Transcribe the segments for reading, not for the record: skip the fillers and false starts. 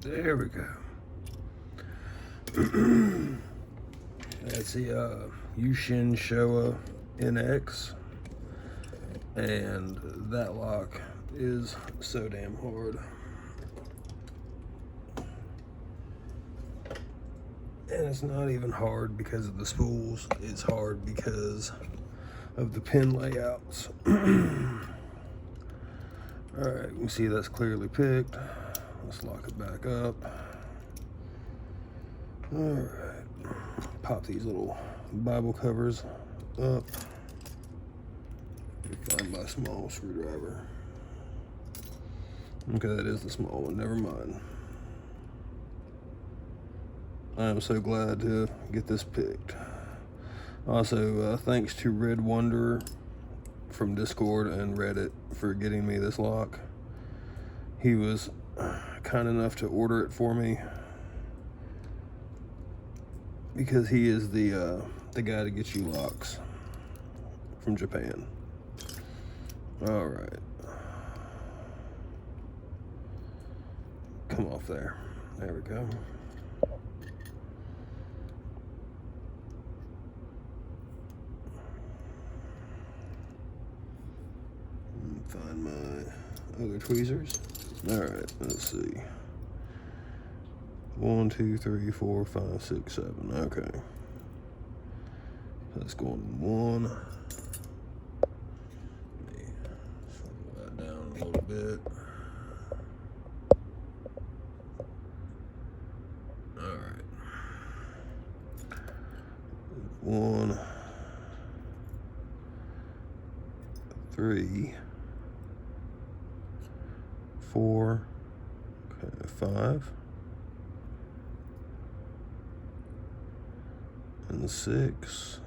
There we go. That's the U-Shin Showa NX, and that lock is so damn hard. And it's not even hard because of the spools, it's hard because of the pin layouts. Alright, you can see that's clearly picked. Let's lock it back up. Alright, pop these little Bible covers up. Find my small screwdriver. Okay, that is the small one, never mind. I am so glad to get this picked. Also, thanks to Red Wanderer from Discord and Reddit for getting me this lock. He was kind enough to order it for me because he is the guy to get you locks from Japan. All right, come off there. There we go. Find my other tweezers. All right, let's see. 1, 2, 3, 4, 5, 6, 7. Okay. Let's go on 1. Let me slow that down a little bit. All right. 1, 3, 4, okay, 5, and 6.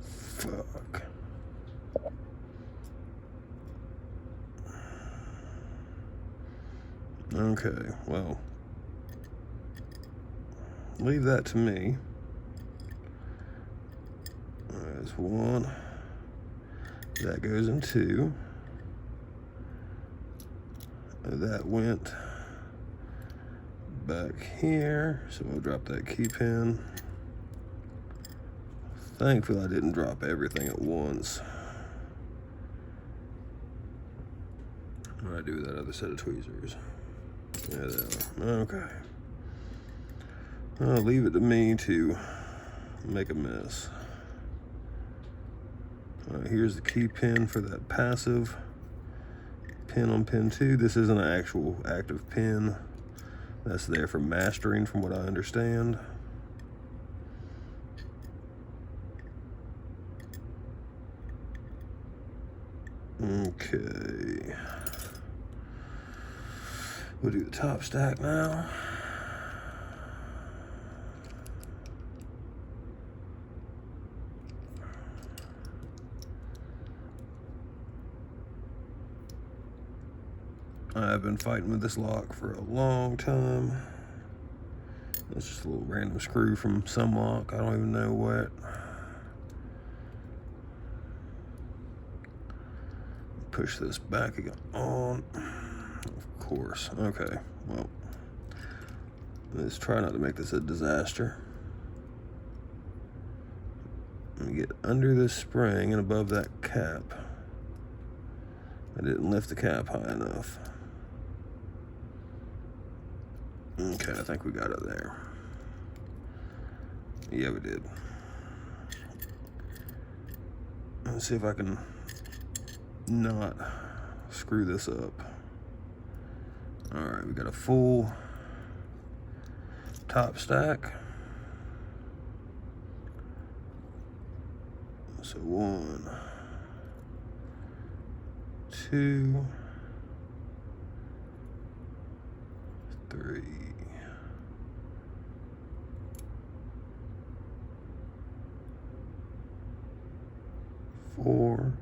Fuck. Okay, well, leave that to me. There's 1. That goes in 2. That went back here, so we'll drop that key pin. Thankfully, I didn't drop everything at once. What do I do with that other set of tweezers? Yeah, they are. Okay. I'll leave it to me to make a mess. All right, here's the key pin for that passive pin on pin 2. This isn't an actual active pin. That's there for mastering, from what I understand. Okay. We'll do the top stack now. I've been fighting with this lock for a long time. It's just a little random screw from some lock. I don't even know what. Push this back again on. Of course. Okay. Well, let's try not to make this a disaster. Let me get under this spring and above that cap. I didn't lift the cap high enough. Okay, I think we got it there. Yeah, we did. Let's see if I can not screw this up. All right, we got a full top stack. So 1, 2, 3, 4.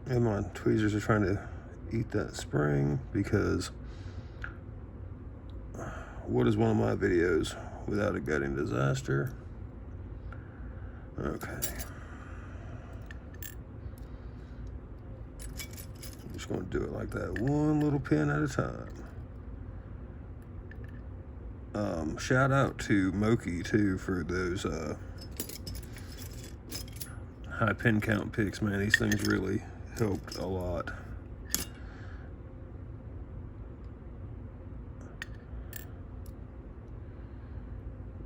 And my tweezers are trying to eat that spring, because what is one of my videos without a gutting disaster? Okay. just going to do it like that, one little pin at a time. Shout out to Moki too for those high pin count picks, man. These things really helped a lot.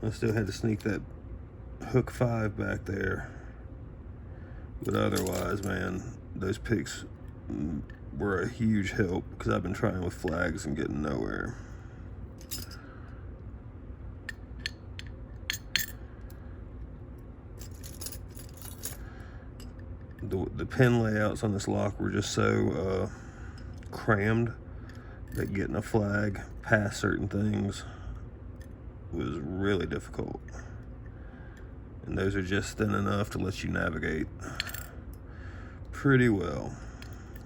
I still had to sneak that hook 5 back there, but otherwise, man, those picks were a huge help because I've been trying with flags and getting nowhere. The pin layouts on this lock were just so crammed that getting a flag past certain things was really difficult. And those are just thin enough to let you navigate pretty well.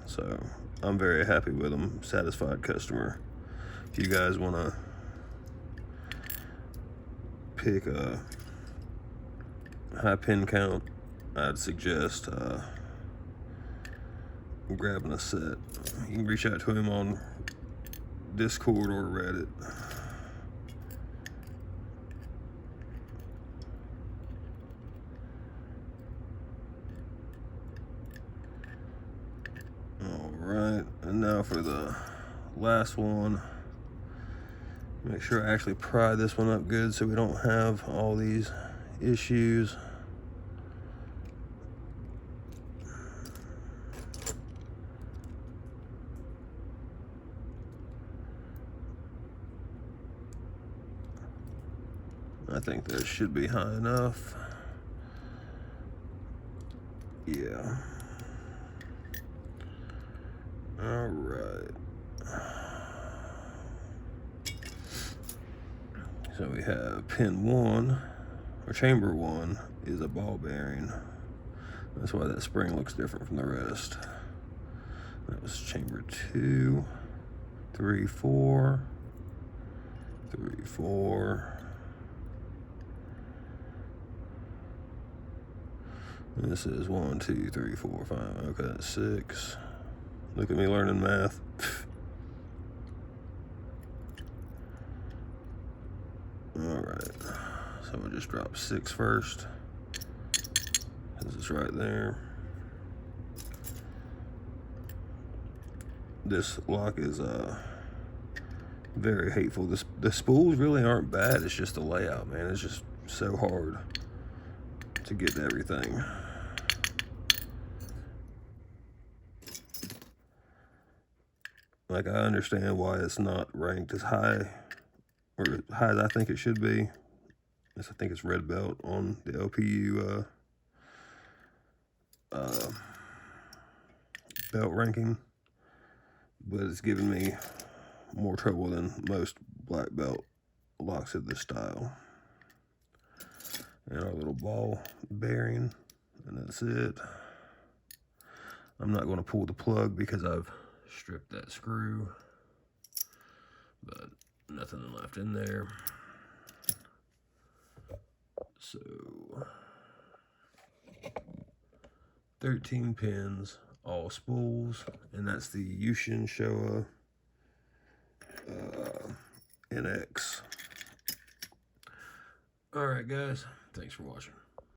So I'm very happy with them, satisfied customer. If you guys want to pick a high pin count, I'd suggest grabbing a set. You can reach out to him on Discord or Reddit. Alright, and now for the last one. Make sure I actually pry this one up good so we don't have all these issues. I think that should be high enough. Yeah. All right. So we have pin 1, or chamber 1, is a ball bearing. That's why that spring looks different from the rest. That was chamber 2, 3, 4, 3, 4. This is 1, 2, 3, 4, 5. Okay, that's 6. Look at me learning math. Alright, so we'll just drop 6 first, because it's right there. This lock is very hateful. The spools really aren't bad, it's just the layout, man. It's just so hard to get to everything. Like, I understand why it's not ranked as high, or as high as I think it should be. I think it's red belt on the OPU belt ranking, but it's given me more trouble than most black belt locks of this style. And our little ball bearing, and that's it. I'm not going to pull the plug because I've stripped that screw, but nothing left in there. So 13 pins, all spools, and that's the U-Shin Showa NX. All right, guys, thanks for watching.